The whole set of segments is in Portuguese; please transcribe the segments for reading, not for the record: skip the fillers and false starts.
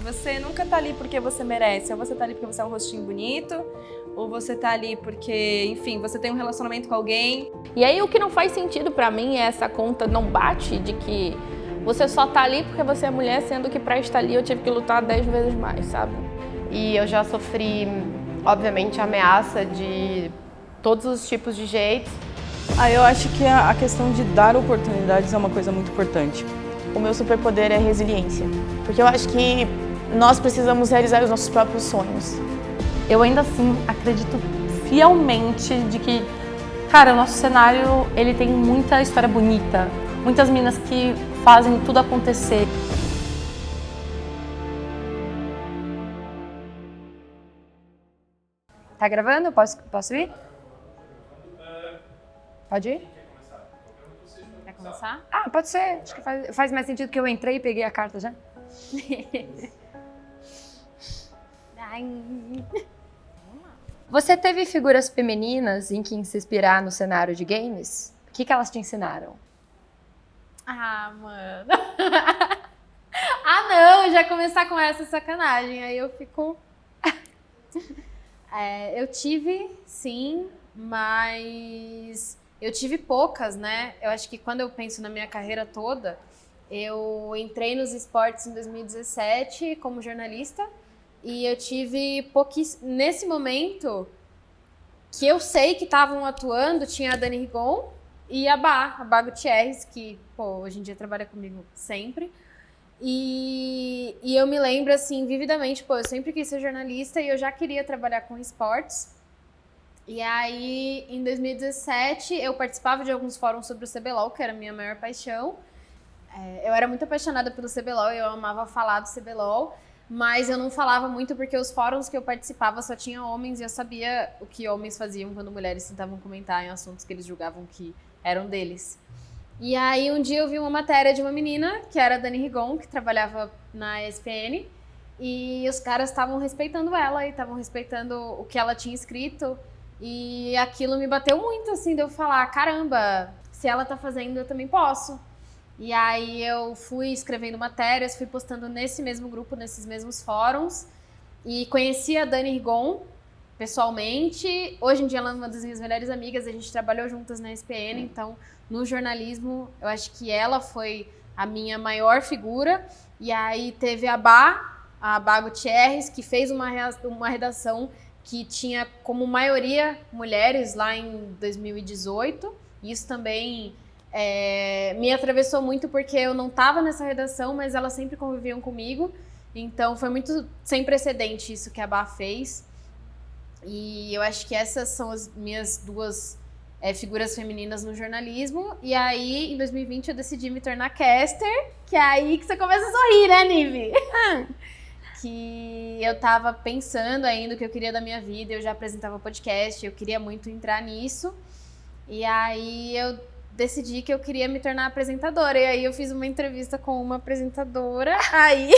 você nunca tá ali porque você merece, ou você tá ali porque você é um rostinho bonito, ou você tá ali porque, enfim, você tem um relacionamento com alguém. E aí o que não faz sentido pra mim é essa conta não bate de que você só tá ali porque você é mulher, sendo que pra estar ali eu tive que lutar 10 vezes mais, sabe? E eu já sofri, obviamente, ameaça de todos os tipos de jeitos. Eu acho que a questão de dar oportunidades é uma coisa muito importante. O meu superpoder é a resiliência, porque eu acho que nós precisamos realizar os nossos próprios sonhos. Eu ainda assim acredito fielmente de que, cara, o nosso cenário, ele tem muita história bonita, muitas meninas que fazem tudo acontecer. Tá gravando? Posso ir? Pode ir? Quer começar? Pode ser. Acho que faz mais sentido que eu entrei e peguei a carta já. Você teve figuras femininas em quem se inspirar no cenário de games? O que elas te ensinaram? Mano. Não, já começar com essa sacanagem, aí eu fico... eu tive, sim, mas eu tive poucas, né? Eu acho que quando eu penso na minha carreira toda, eu entrei nos esportes em 2017 como jornalista e eu tive pouquíssimo... Nesse momento que eu sei que estavam atuando, tinha a Dani Rigon e a Bá Gutierrez, que, hoje em dia trabalha comigo sempre. E eu me lembro, assim, vividamente, eu sempre quis ser jornalista e eu já queria trabalhar com esportes. E aí, em 2017, eu participava de alguns fóruns sobre o CBLOL, que era a minha maior paixão. Eu era muito apaixonada pelo CBLOL, eu amava falar do CBLOL, mas eu não falava muito porque os fóruns que eu participava só tinha homens e eu sabia o que homens faziam quando mulheres tentavam comentar em assuntos que eles julgavam que eram deles. E aí, um dia eu vi uma matéria de uma menina, que era a Dani Rigon, que trabalhava na ESPN, e os caras estavam respeitando ela e estavam respeitando o que ela tinha escrito. E aquilo me bateu muito, assim, de eu falar, caramba, se ela tá fazendo, eu também posso. E aí eu fui escrevendo matérias, fui postando nesse mesmo grupo, nesses mesmos fóruns, e conheci a Dani Rigon pessoalmente. Hoje em dia ela é uma das minhas melhores amigas, a gente trabalhou juntas na ESPN, então no jornalismo eu acho que ela foi a minha maior figura. E aí teve a Bá Gutierrez, que fez uma redação que tinha como maioria mulheres lá em 2018. Isso também me atravessou muito porque eu não estava nessa redação, mas elas sempre conviviam comigo. Então foi muito sem precedente isso que a Bá fez. E eu acho que essas são as minhas duas figuras femininas no jornalismo. E aí, em 2020, eu decidi me tornar caster, que é aí que você começa a sorrir, né, Nive? Que eu tava pensando ainda o que eu queria da minha vida, eu já apresentava podcast, eu queria muito entrar nisso. E aí eu decidi que eu queria me tornar apresentadora. E aí eu fiz uma entrevista com uma apresentadora, aí...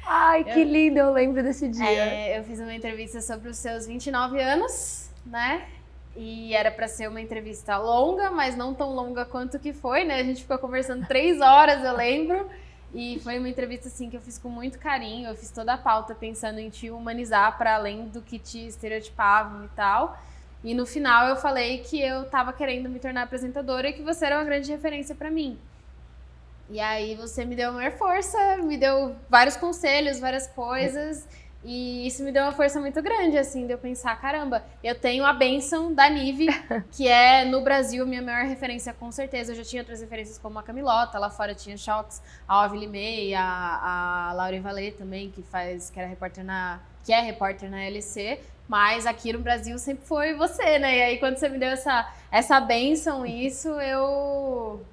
Ai, que lindo, eu lembro desse dia. Eu fiz uma entrevista sobre os seus 29 anos, né? E era pra ser uma entrevista longa, mas não tão longa quanto que foi, né? A gente ficou conversando 3 horas, eu lembro. E foi uma entrevista, assim, que eu fiz com muito carinho. Eu fiz toda a pauta pensando em te humanizar para além do que te estereotipavam e tal. E no final eu falei que eu tava querendo me tornar apresentadora e que você era uma grande referência para mim. E aí você me deu a maior força, me deu vários conselhos, várias coisas. E isso me deu uma força muito grande, assim, de eu pensar, caramba, eu tenho a bênção da Nive, que é, no Brasil, minha maior referência, com certeza. Eu já tinha outras referências como a Camilota, lá fora tinha Shox, a Alvi Limei, a Laura Valet também, que é repórter na LC. Mas aqui no Brasil sempre foi você, né? E aí, quando você me deu essa bênção, eu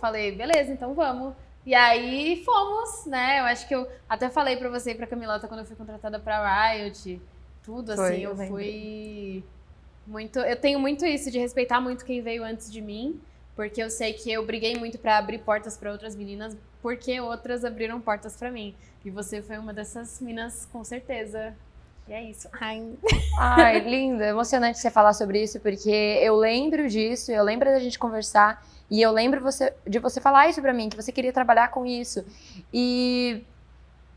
falei, beleza, então vamos. E aí fomos, né? Eu acho que eu até falei pra você e pra Camilota quando eu fui contratada pra Riot, tudo assim, eu fui muito... Eu tenho muito isso de respeitar muito quem veio antes de mim, porque eu sei que eu briguei muito pra abrir portas pra outras meninas, porque outras abriram portas pra mim. E você foi uma dessas meninas, com certeza. E é isso. Ai, lindo, emocionante você falar sobre isso, porque eu lembro disso, eu lembro da gente conversar, e eu lembro de você falar isso pra mim, que você queria trabalhar com isso. E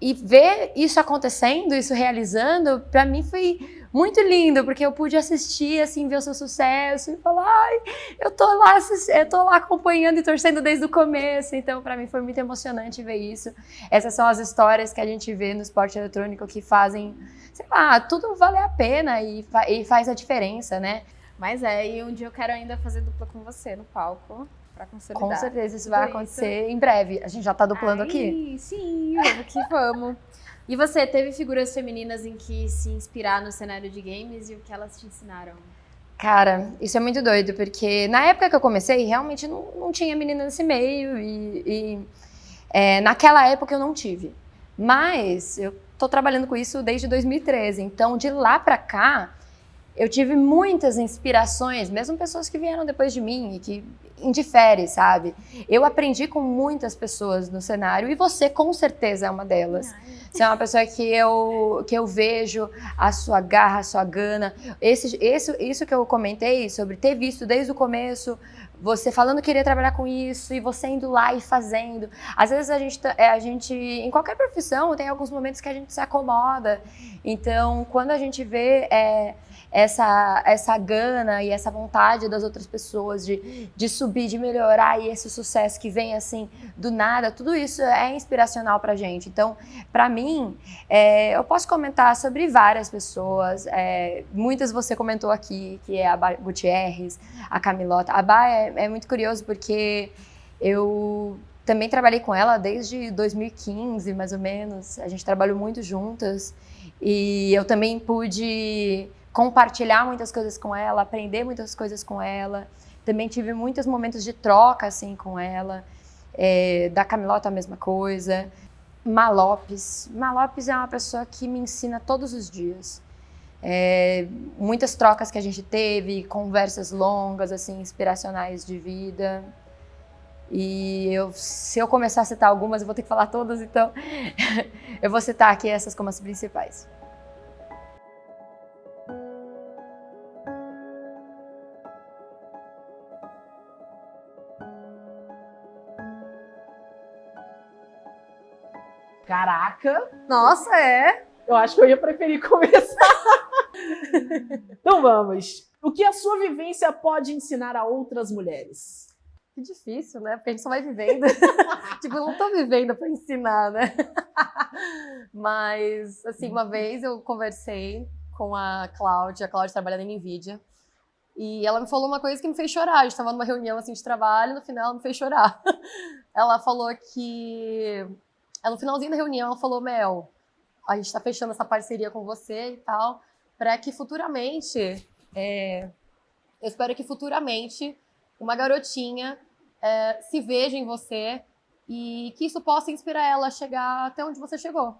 E ver isso acontecendo, isso realizando, pra mim foi muito lindo, porque eu pude assistir, assim, ver o seu sucesso e falar, ai, eu tô lá acompanhando e torcendo desde o começo. Então, pra mim foi muito emocionante ver isso. Essas são as histórias que a gente vê no esporte eletrônico que fazem, sei lá, tudo valer a pena e faz a diferença, né? Mas e um dia eu quero ainda fazer dupla com você no palco, pra consolidar. Com certeza isso vai acontecer em breve. A gente já tá duplando aqui? Sim, vamos que vamos. E você, teve figuras femininas em que se inspirar no cenário de games e o que elas te ensinaram? Cara, isso é muito doido, porque na época que eu comecei, realmente não tinha menina nesse meio naquela época eu não tive. Mas eu tô trabalhando com isso desde 2013, então de lá pra cá eu tive muitas inspirações, mesmo pessoas que vieram depois de mim e que indifere, sabe? Eu aprendi com muitas pessoas no cenário e você com certeza é uma delas. Você é uma pessoa que eu vejo a sua garra, a sua gana. Isso que eu comentei sobre ter visto desde o começo, você falando que queria trabalhar com isso e você indo lá e fazendo. Às vezes a gente, em qualquer profissão, tem alguns momentos que a gente se acomoda. Então, quando a gente vê essa gana e essa vontade das outras pessoas de subir, de melhorar e esse sucesso que vem assim do nada, tudo isso é inspiracional pra gente. Então, pra mim, eu posso comentar sobre várias pessoas, muitas você comentou aqui, que é a Bá Gutierrez, a Camilota. A Bá é muito curioso porque eu também trabalhei com ela desde 2015, mais ou menos. A gente trabalhou muito juntas e eu também pude compartilhar muitas coisas com ela, aprender muitas coisas com ela. Também tive muitos momentos de troca assim com ela. Da Camilota a mesma coisa. Malopes é uma pessoa que me ensina todos os dias. Muitas trocas que a gente teve, conversas longas, assim, inspiracionais de vida. E se eu começar a citar algumas, eu vou ter que falar todas, então eu vou citar aqui essas como as principais. Caraca! Nossa, Eu acho que eu ia preferir começar. Então vamos. O que a sua vivência pode ensinar a outras mulheres? Que difícil, né? Porque a gente só vai vivendo. Tipo, eu não tô vivendo pra ensinar, né? Mas, assim, uma vez eu conversei com a Cláudia trabalha na NVIDIA, e ela me falou uma coisa que me fez chorar. A gente tava numa reunião, assim, de trabalho, e no final ela me fez chorar. Ela falou que... no finalzinho da reunião, ela falou, Mel, a gente tá fechando essa parceria com você e tal, para que futuramente, eu espero que futuramente uma garotinha se veja em você e que isso possa inspirar ela a chegar até onde você chegou.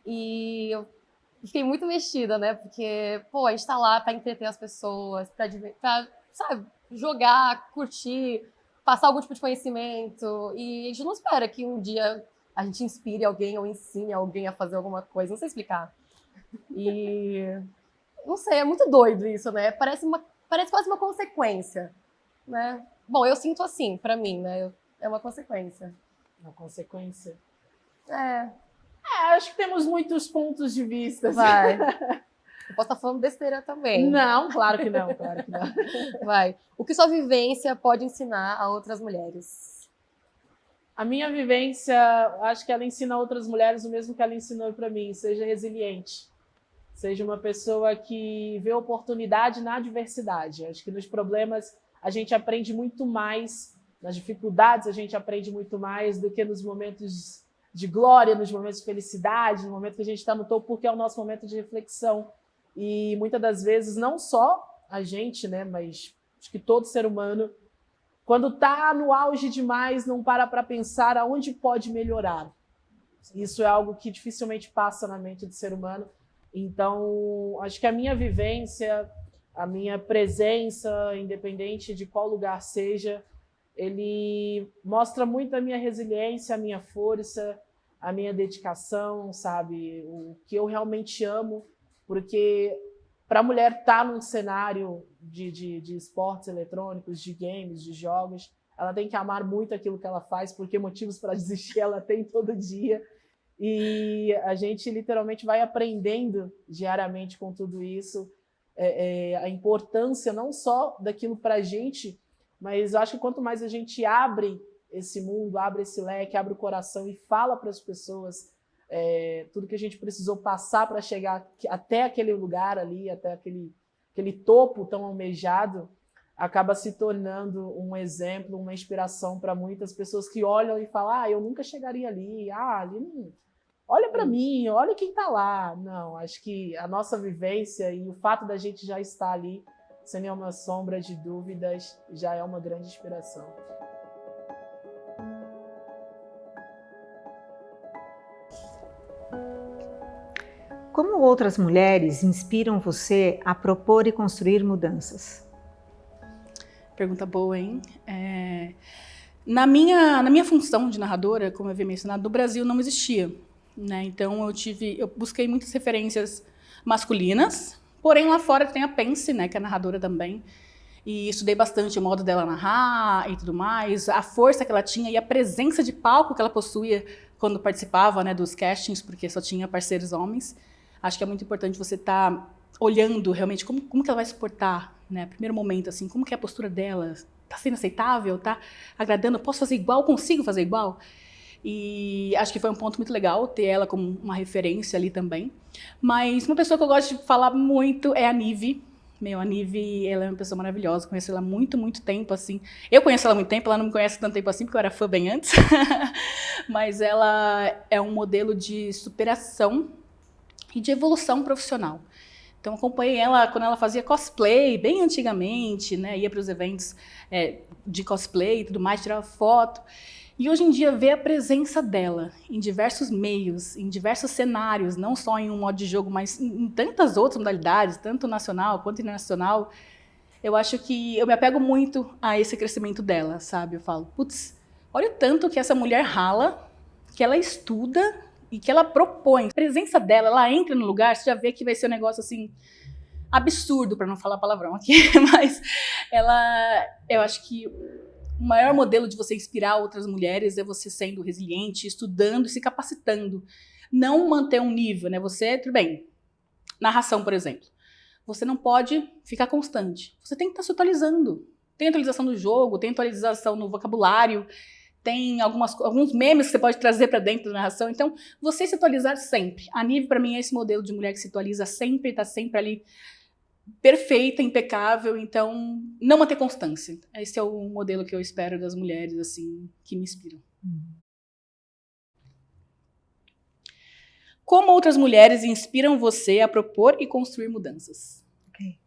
E eu fiquei muito mexida, né? Porque, a gente tá lá para entreter as pessoas, pra sabe, jogar, curtir, passar algum tipo de conhecimento. E a gente não espera que um dia a gente inspire alguém ou ensine alguém a fazer alguma coisa. Não sei explicar. E... não sei, é muito doido isso, né? Parece quase uma consequência, né? Bom, eu sinto assim, pra mim, né? É uma consequência. Uma consequência? É. Acho que temos muitos pontos de vista. Vai. Eu posso estar falando besteira também. Não, claro que não, claro que não. Vai. O que sua vivência pode ensinar a outras mulheres? A minha vivência, acho que ela ensina a outras mulheres o mesmo que ela ensinou pra mim. Seja resiliente. Seja uma pessoa que vê oportunidade na adversidade. Acho que nos problemas a gente aprende muito mais, nas dificuldades a gente aprende muito mais do que nos momentos de glória, nos momentos de felicidade, no momento que a gente está no topo, porque é o nosso momento de reflexão. E muitas das vezes, não só a gente, né, mas acho que todo ser humano, quando está no auge demais, não para pensar aonde pode melhorar. Isso é algo que dificilmente passa na mente do ser humano. Então, acho que a minha vivência, a minha presença, independente de qual lugar seja, ele mostra muito a minha resiliência, a minha força, a minha dedicação, sabe? O que eu realmente amo, porque para a mulher estar num cenário de esportes eletrônicos, de games, de jogos, ela tem que amar muito aquilo que ela faz, porque motivos para desistir ela tem todo dia. E a gente literalmente vai aprendendo diariamente com tudo isso, a importância não só daquilo para a gente, mas eu acho que quanto mais a gente abre esse mundo, abre esse leque, abre o coração e fala para as pessoas tudo que a gente precisou passar para chegar até aquele lugar ali, até aquele topo tão almejado, acaba se tornando um exemplo, uma inspiração para muitas pessoas que olham e falam, eu nunca chegaria ali, ali não... Olha para mim, olha quem está lá. Não, acho que a nossa vivência e o fato da gente já estar ali, sem nenhuma sombra de dúvidas, já é uma grande inspiração. Como outras mulheres inspiram você a propor e construir mudanças? Pergunta boa, hein? Na minha função de narradora, como eu havia mencionado, no Brasil não existia, né? Então eu busquei muitas referências masculinas, porém lá fora tem a Pense, né, que é narradora também, e estudei bastante o modo dela narrar e tudo mais, a força que ela tinha e a presença de palco que ela possuía quando participava, né, dos castings, porque só tinha parceiros homens. Acho que é muito importante você estar olhando realmente como que ela vai suportar, né? Primeiro momento, assim, como que é a postura dela? Tá sendo aceitável? Tá agradando? Posso fazer igual? Consigo fazer igual? E acho que foi um ponto muito legal ter ela como uma referência ali também. Mas uma pessoa que eu gosto de falar muito é a Nive. A Nive, ela é uma pessoa maravilhosa, conheço ela há muito, muito tempo, assim. Eu conheço ela há muito tempo, ela não me conhece tanto tempo assim, porque eu era fã bem antes. Mas ela é um modelo de superação e de evolução profissional. Então, acompanhei ela quando ela fazia cosplay, bem antigamente, né? Ia para os eventos de cosplay e tudo mais, tirava foto. E hoje em dia, ver a presença dela em diversos meios, em diversos cenários, não só em um modo de jogo, mas em tantas outras modalidades, tanto nacional quanto internacional, eu acho que eu me apego muito a esse crescimento dela, sabe? Eu falo, putz, olha o tanto que essa mulher rala, que ela estuda e que ela propõe. A presença dela, ela entra no lugar, você já vê que vai ser um negócio assim absurdo, para não falar palavrão aqui, mas eu acho que o maior modelo de você inspirar outras mulheres é você sendo resiliente, estudando e se capacitando. Não manter um nível, né? Você, tudo bem, narração, por exemplo. Você não pode ficar constante. Você tem que estar se atualizando. Tem atualização do jogo, tem atualização no vocabulário, tem alguns memes que você pode trazer para dentro da narração. Então, você se atualizar sempre. A Nive, para mim, é esse modelo de mulher que se atualiza sempre, está sempre ali perfeita, impecável. Então, não manter constância. Esse é o modelo que eu espero das mulheres, assim, que me inspiram. Como outras mulheres inspiram você a propor e construir mudanças? Okay.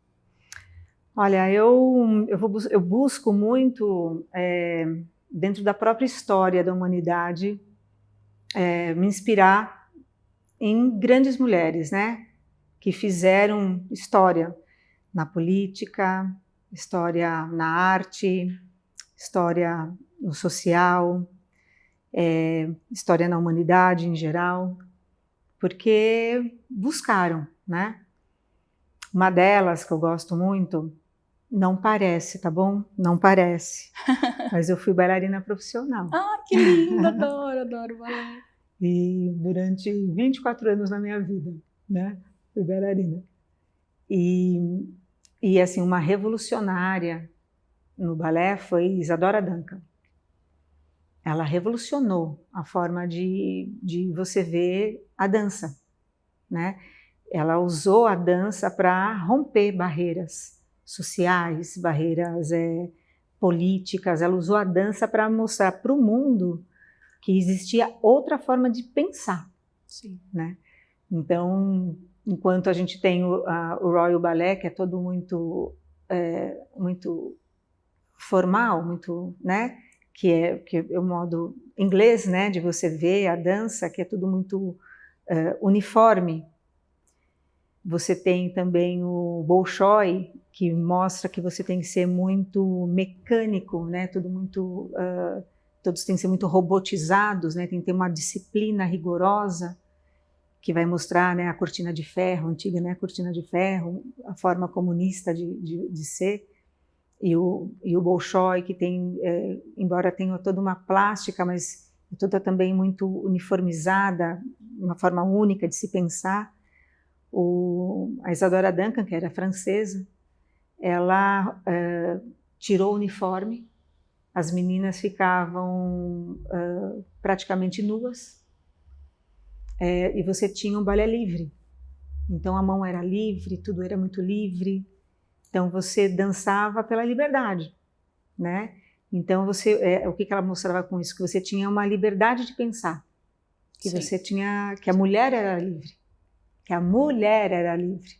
Olha, eu busco muito... dentro da própria história da humanidade, me inspirar em grandes mulheres, né? Que fizeram história na política, história na arte, história no social, história na humanidade em geral, porque buscaram, né? Uma delas que eu gosto muito, não parece, tá bom? Não parece. Mas eu fui bailarina profissional. Ah, que lindo! Adoro balé. E durante 24 anos na minha vida, né? Fui bailarina. E assim, uma revolucionária no balé foi Isadora Duncan. Ela revolucionou a forma de você ver a dança, né? Ela usou a dança para romper barreiras sociais, barreiras políticas. Ela usou a dança para mostrar para o mundo que existia outra forma de pensar. Sim. Né? Então, enquanto a gente tem o Royal Ballet, que é todo muito formal, muito, né? que é o modo inglês, né? De você ver a dança, que é tudo muito uniforme. Você tem também o Bolshoi, que mostra que você tem que ser muito mecânico, né? Todos têm que ser muito robotizados, né? Tem que ter uma disciplina rigorosa, que vai mostrar, né, a cortina de ferro, a antiga, né, cortina de ferro, a forma comunista de ser. E o Bolshoi, que tem, embora tenha toda uma plástica, mas toda também muito uniformizada, uma forma única de se pensar. A Isadora Duncan, que era francesa, ela tirou o uniforme, as meninas ficavam praticamente nuas, e você tinha um balé livre. Então a mão era livre, tudo era muito livre. Então você dançava pela liberdade, né? Então o que ela mostrava com isso? Que você tinha uma liberdade de pensar, que você tinha, que a mulher era livre,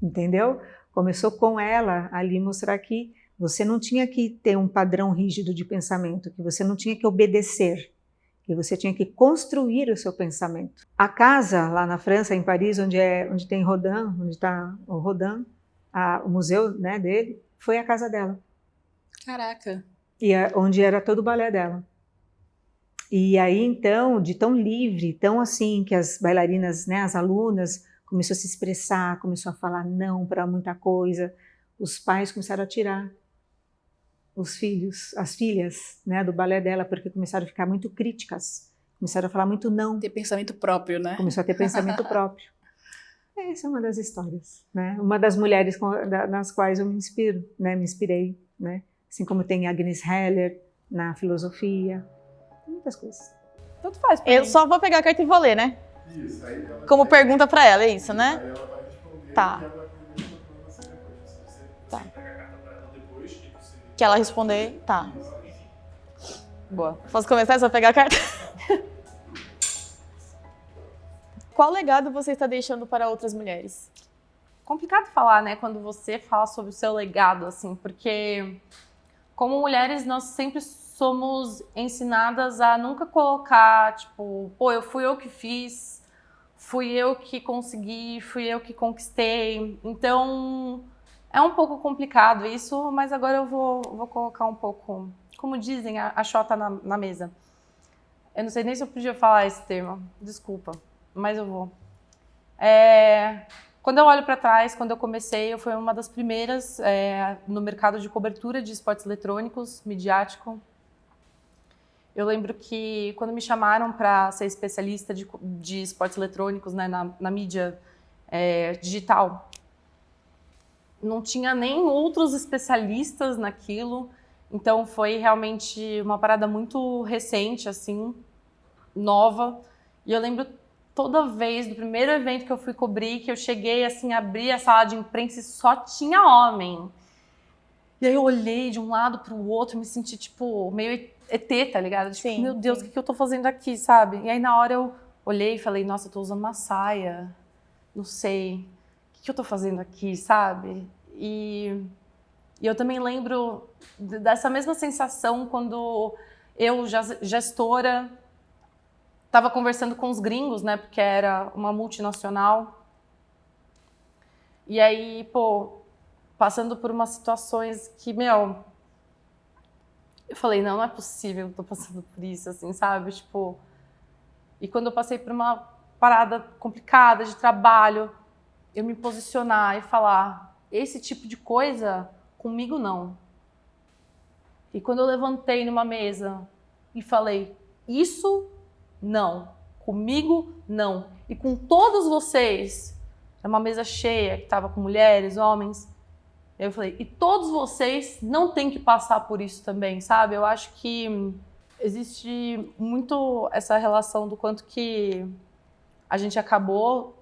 entendeu? Começou com ela ali mostrar que você não tinha que ter um padrão rígido de pensamento, que você não tinha que obedecer, que você tinha que construir o seu pensamento. A casa lá na França, em Paris, onde tem Rodin, onde está o Rodin, o museu, né, dele, foi a casa dela. Caraca! E onde era todo o balé dela. E aí, então, de tão livre, tão assim, que as bailarinas, né, as alunas, começou a se expressar, começou a falar não para muita coisa, os pais começaram a tirar os filhos, as filhas, né, do balé dela, porque começaram a ficar muito críticas, começaram a falar muito não. Ter pensamento próprio, né? Começou a ter pensamento próprio. Essa é uma das histórias, né? Uma das mulheres nas quais eu me inspiro, né? Me inspirei, né? Assim como tem Agnes Heller na filosofia, muitas coisas. Tanto faz. Eu só vou pegar a carta e vou ler, né? Isso. Aí ela como pergunta pra ela, é isso, né? Aí ela vai responder. Tá. Tá. Que ela responder, tá. Boa. Posso começar? Só pegar a carta? Qual legado você está deixando para outras mulheres? Complicado falar, né, quando você fala sobre o seu legado, assim, porque como mulheres nós sempre somos ensinadas a nunca colocar, tipo, pô, fui eu que fiz, fui eu que consegui, fui eu que conquistei. Então, é um pouco complicado isso, mas agora eu vou colocar um pouco, como dizem, a chota na mesa. Eu não sei nem se eu podia falar esse termo, desculpa, mas eu vou. Quando eu olho para trás, quando eu comecei, eu fui uma das primeiras no mercado de cobertura de esportes eletrônicos, midiático. Eu lembro que quando me chamaram para ser especialista de esportes eletrônicos, né, na mídia digital, não tinha nem outros especialistas naquilo, então foi realmente uma parada muito recente, assim, nova. E eu lembro toda vez, do primeiro evento que eu fui cobrir, que eu cheguei, assim, abri a sala de imprensa e só tinha homem. E aí eu olhei de um lado para o outro, me senti, tipo, meio ET, tá ligado? Tipo, sim, meu Deus, sim. O que eu tô fazendo aqui, sabe? E aí na hora eu olhei e falei, nossa, eu tô usando uma saia, não sei, o que eu tô fazendo aqui, sabe? E eu também lembro dessa mesma sensação quando eu, gestora, estava conversando com os gringos, né, porque era uma multinacional. E aí, pô, passando por umas situações que, meu, eu falei, não é possível que eu tô passando por isso, assim, sabe? Tipo, e quando eu passei por uma parada complicada de trabalho, eu me posicionar e falar, esse tipo de coisa, comigo não. E quando eu levantei numa mesa e falei, isso não, comigo não. E com todos vocês, era uma mesa cheia, que estava com mulheres, homens, eu falei, e todos vocês não têm que passar por isso também, sabe? Eu acho que existe muito essa relação do quanto que a gente acabou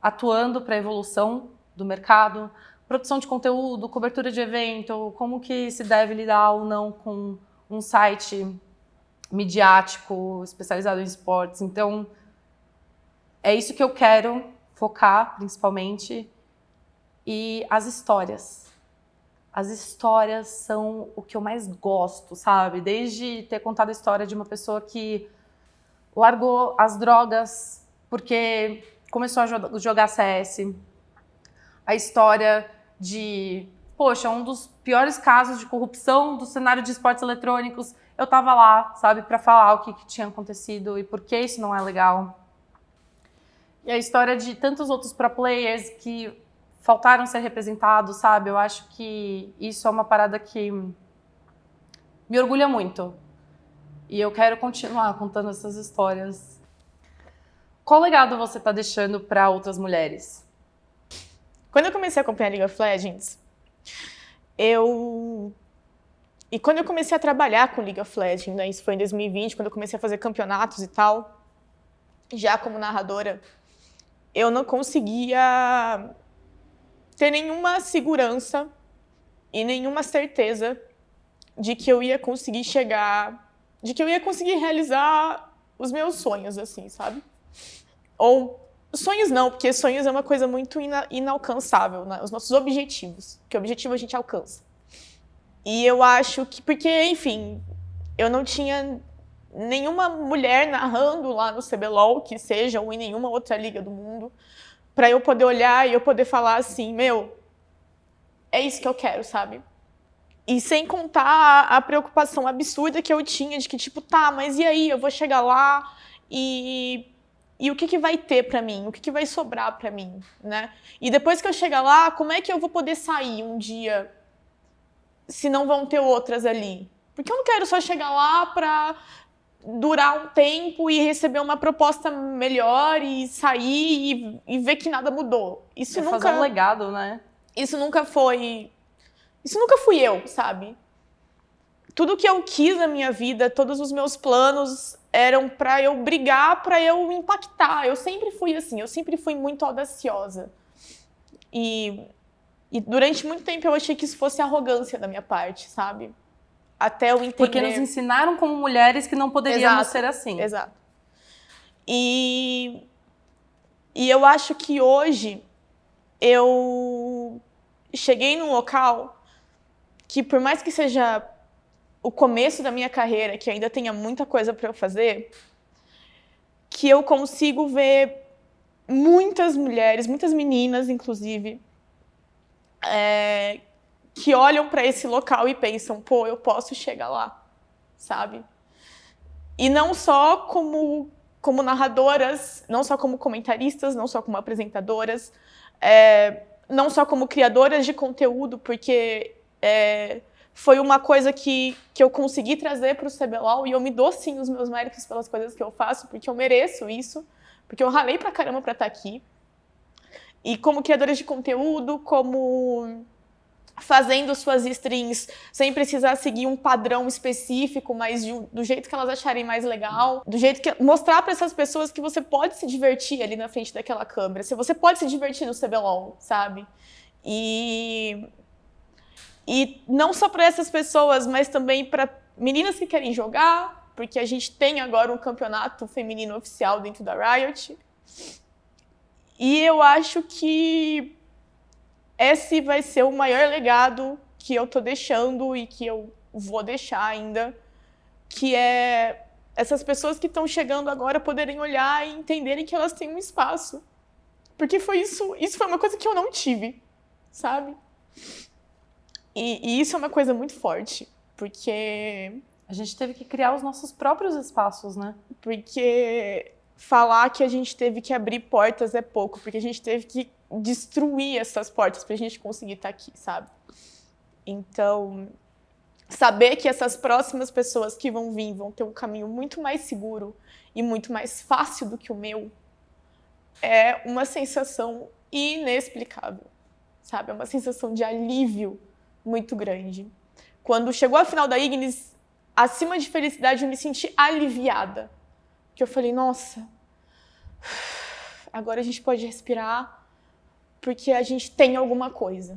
atuando para a evolução do mercado, produção de conteúdo, cobertura de evento, como que se deve lidar ou não com um site midiático, especializado em esportes. Então, é isso que eu quero focar, principalmente. E as histórias. As histórias são o que eu mais gosto, sabe? Desde ter contado a história de uma pessoa que largou as drogas porque começou a jogar CS. A história de, poxa, um dos piores casos de corrupção do cenário de esportes eletrônicos, eu tava lá, sabe, para falar o que tinha acontecido e por que isso não é legal. E a história de tantos outros pro players que faltaram ser representados, sabe? Eu acho que isso é uma parada que me orgulha muito. E eu quero continuar contando essas histórias. Qual legado você está deixando para outras mulheres? Quando eu comecei a acompanhar League of Legends, E quando eu comecei a trabalhar com League of Legends, né, isso foi em 2020, quando eu comecei a fazer campeonatos e tal, já como narradora, eu não conseguia ter nenhuma segurança e nenhuma certeza de que eu ia conseguir de que eu ia conseguir realizar os meus sonhos, assim, sabe? Ou sonhos não, porque sonhos é uma coisa muito inalcançável, né? Os nossos objetivos, que objetivo a gente alcança. E eu acho que, porque, enfim, eu não tinha nenhuma mulher narrando lá no CBLOL, que seja, ou em nenhuma outra liga do mundo, para eu poder olhar e eu poder falar assim, meu, é isso que eu quero, sabe? E sem contar a preocupação absurda que eu tinha de que, tipo, tá, mas e aí? Eu vou chegar lá e o que vai ter pra mim? O que vai sobrar pra mim, né? E depois que eu chegar lá, como é que eu vou poder sair um dia se não vão ter outras ali? Porque eu não quero só chegar lá pra durar um tempo e receber uma proposta melhor e sair e ver que nada mudou. Isso nunca... fazer um legado, né? Isso nunca fui eu, sabe? Tudo que eu quis na minha vida, todos os meus planos eram pra eu brigar, pra eu impactar. Eu sempre fui assim, eu sempre fui muito audaciosa. E durante muito tempo eu achei que isso fosse arrogância da minha parte, sabe? Até eu entender... Porque nos ensinaram como mulheres que não poderíamos ser assim. Exato. E eu acho que hoje eu cheguei num local que, por mais que seja o começo da minha carreira, que ainda tenha muita coisa para eu fazer, que eu consigo ver muitas mulheres, muitas meninas, inclusive, que olham para esse local e pensam, pô, eu posso chegar lá, sabe? E não só como narradoras, não só como comentaristas, não só como apresentadoras, não só como criadoras de conteúdo, porque foi uma coisa que eu consegui trazer para o CBLOL e eu me dou, sim, os meus méritos pelas coisas que eu faço, porque eu mereço isso, porque eu ralei pra caramba para estar aqui. E como criadoras de conteúdo, como fazendo suas streams sem precisar seguir um padrão específico, mas do jeito que elas acharem mais legal, do jeito que mostrar para essas pessoas que você pode se divertir ali na frente daquela câmera, se você pode se divertir no CBLOL, sabe? E não só para essas pessoas, mas também para meninas que querem jogar, porque a gente tem agora um campeonato feminino oficial dentro da Riot. E eu acho que esse vai ser o maior legado que eu tô deixando e que eu vou deixar ainda, que é essas pessoas que estão chegando agora poderem olhar e entenderem que elas têm um espaço. Porque isso foi uma coisa que eu não tive, sabe? E isso é uma coisa muito forte, porque... A gente teve que criar os nossos próprios espaços, né? Porque falar que a gente teve que abrir portas é pouco, porque a gente teve que destruir essas portas pra gente conseguir estar aqui, sabe? Então, saber que essas próximas pessoas que vão vir vão ter um caminho muito mais seguro e muito mais fácil do que o meu é uma sensação inexplicável, sabe? É uma sensação de alívio muito grande. Quando chegou a final da Ignis, acima de felicidade, eu me senti aliviada. Que eu falei, nossa, agora a gente pode respirar porque a gente tem alguma coisa.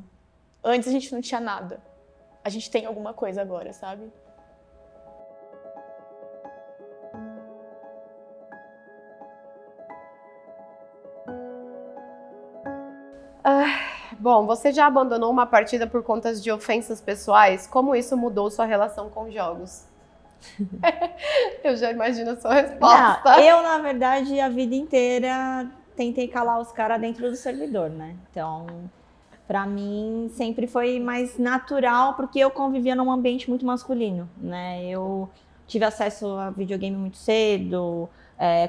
Antes a gente não tinha nada. A gente tem alguma coisa agora, sabe? Bom, você já abandonou uma partida por conta de ofensas pessoais? Como isso mudou sua relação com jogos? Eu já imagino a sua resposta. Não, eu, na verdade, a vida inteira tentei calar os caras dentro do servidor, né? Então, pra mim, sempre foi mais natural, porque eu convivia num ambiente muito masculino, né? Eu tive acesso a videogame muito cedo,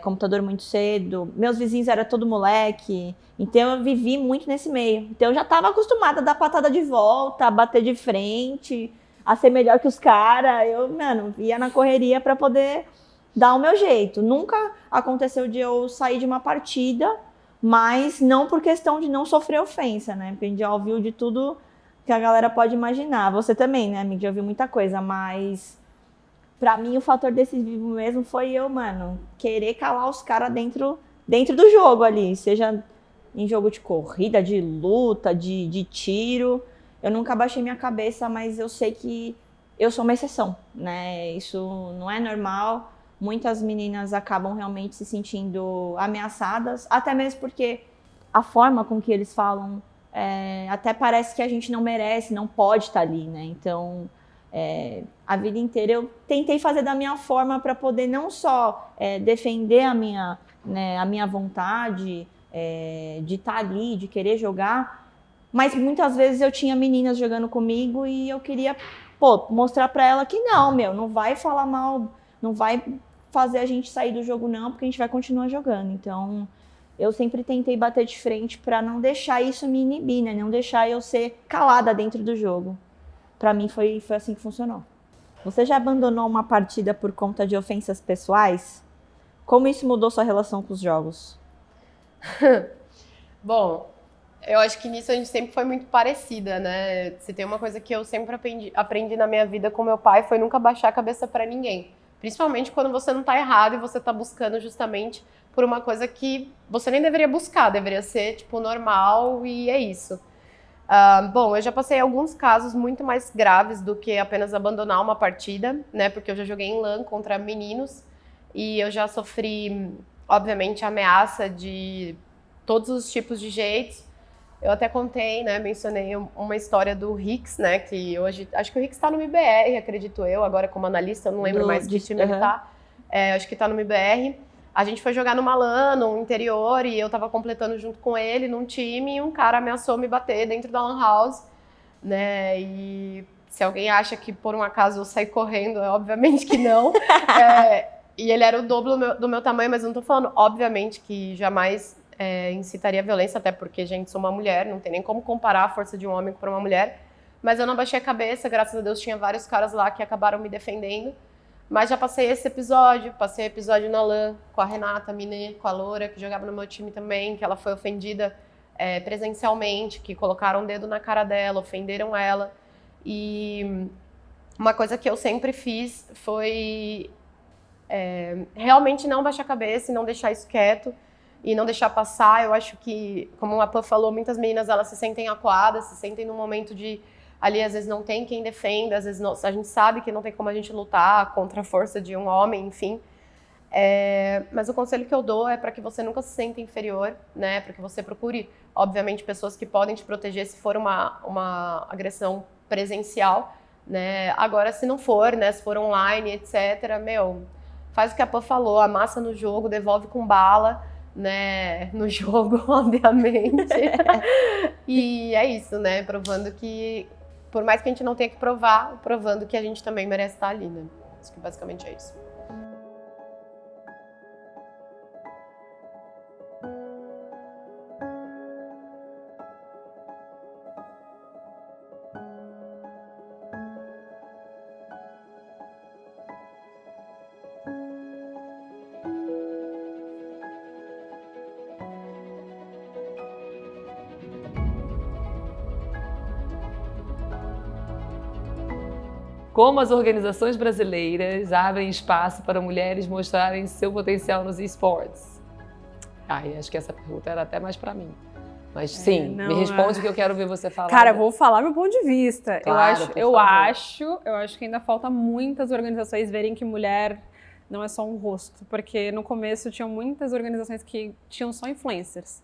computador muito cedo, meus vizinhos eram todo moleque, então eu vivi muito nesse meio. Então eu já estava acostumada a dar patada de volta, a bater de frente, a ser melhor que os caras. Eu, mano, ia na correria para poder dar o meu jeito. Nunca aconteceu de eu sair de uma partida, mas não por questão de não sofrer ofensa, né? Porque a gente já ouviu de tudo que a galera pode imaginar. Você também, né, amiga? Já ouviu muita coisa, mas pra mim o fator decisivo mesmo foi eu, mano, querer calar os caras dentro do jogo ali, seja em jogo de corrida, de luta, de tiro. Eu nunca baixei minha cabeça, mas eu sei que eu sou uma exceção, né? Isso não é normal. Muitas meninas acabam realmente se sentindo ameaçadas, até mesmo porque a forma com que eles falam até parece que a gente não merece, não pode estar ali, né? Então, a vida inteira eu tentei fazer da minha forma para poder não só defender a minha vontade de estar ali, de querer jogar, mas muitas vezes eu tinha meninas jogando comigo e eu queria mostrar para ela que não vai falar mal, não vai fazer a gente sair do jogo não, porque a gente vai continuar jogando. Então, eu sempre tentei bater de frente para não deixar isso me inibir, né? Não deixar eu ser calada dentro do jogo. Para mim foi assim que funcionou. Você já abandonou uma partida por conta de ofensas pessoais? Como isso mudou sua relação com os jogos? Bom, eu acho que nisso a gente sempre foi muito parecida, né? Se tem uma coisa que eu sempre aprendi na minha vida com meu pai, foi nunca baixar a cabeça pra ninguém. Principalmente quando você não tá errado e você tá buscando justamente por uma coisa que você nem deveria buscar, deveria ser, tipo, normal e é isso. Bom, eu já passei alguns casos muito mais graves do que apenas abandonar uma partida, né? Porque eu já joguei em LAN contra meninos e eu já sofri, obviamente, ameaça de todos os tipos de jeitos. Eu até contei, né, mencionei uma história do Hicks, né, que hoje, acho que o Hicks tá no MBR, acredito eu, agora como analista, eu não lembro mais que time ele tá, acho que tá no MBR. A gente foi jogar numa LAN, no interior, e eu tava completando junto com ele num time, e um cara ameaçou me bater dentro da LAN house, né, e se alguém acha que por um acaso eu saí correndo, obviamente que não. E ele era o dobro do meu tamanho, mas eu não tô falando, obviamente, que jamais incitaria violência, até porque, gente, sou uma mulher, não tem nem como comparar a força de um homem para uma mulher. Mas eu não baixei a cabeça, graças a Deus tinha vários caras lá que acabaram me defendendo. Mas já passei passei episódio na LAN com a Renata Miné, com a Loura, que jogava no meu time também, que ela foi ofendida presencialmente, que colocaram o dedo na cara dela, ofenderam ela. E uma coisa que eu sempre fiz foi realmente não baixar a cabeça e não deixar isso quieto e não deixar passar. Eu acho que, como a Pã falou, muitas meninas elas se sentem acuadas, se sentem num momento de ali às vezes não tem quem defenda, às vezes não, a gente sabe que não tem como a gente lutar contra a força de um homem, enfim. Mas o conselho que eu dou é para que você nunca se sinta inferior, né? Para que você procure, obviamente, pessoas que podem te proteger se for uma agressão presencial, né? Agora, se não for, né? Se for online, etc., faz o que a Pã falou, amassa no jogo, devolve com bala, né? No jogo, obviamente. E é isso, né? Provando que, por mais que a gente não tenha que provar, provando que a gente também merece estar ali, né? Acho que basicamente é isso. Como as organizações brasileiras abrem espaço para mulheres mostrarem seu potencial nos esportes? Acho que essa pergunta era até mais para mim. Mas sim, me responde o que eu quero ver você falar. Cara, eu vou falar meu ponto de vista. Claro, eu acho que ainda falta muitas organizações verem que mulher não é só um rosto. Porque no começo tinham muitas organizações que tinham só influencers.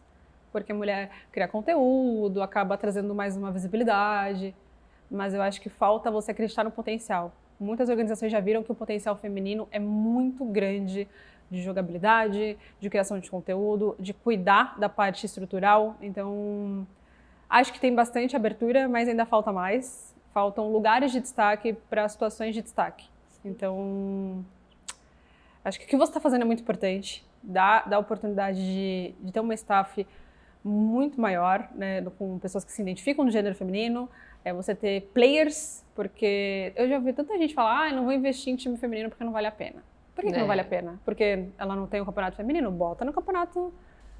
Porque mulher cria conteúdo, acaba trazendo mais uma visibilidade. Mas eu acho que falta você acreditar no potencial. Muitas organizações já viram que o potencial feminino é muito grande de jogabilidade, de criação de conteúdo, de cuidar da parte estrutural. Então, acho que tem bastante abertura, mas ainda falta mais. Faltam lugares de destaque para situações de destaque. Então, acho que o que você está fazendo é muito importante. Dá a oportunidade de ter uma staff muito maior, né, com pessoas que se identificam no gênero feminino. Você ter players, porque eu já vi tanta gente falar, não vou investir em time feminino porque não vale a pena. Por que não vale a pena? Porque ela não tem um campeonato feminino? Bota no campeonato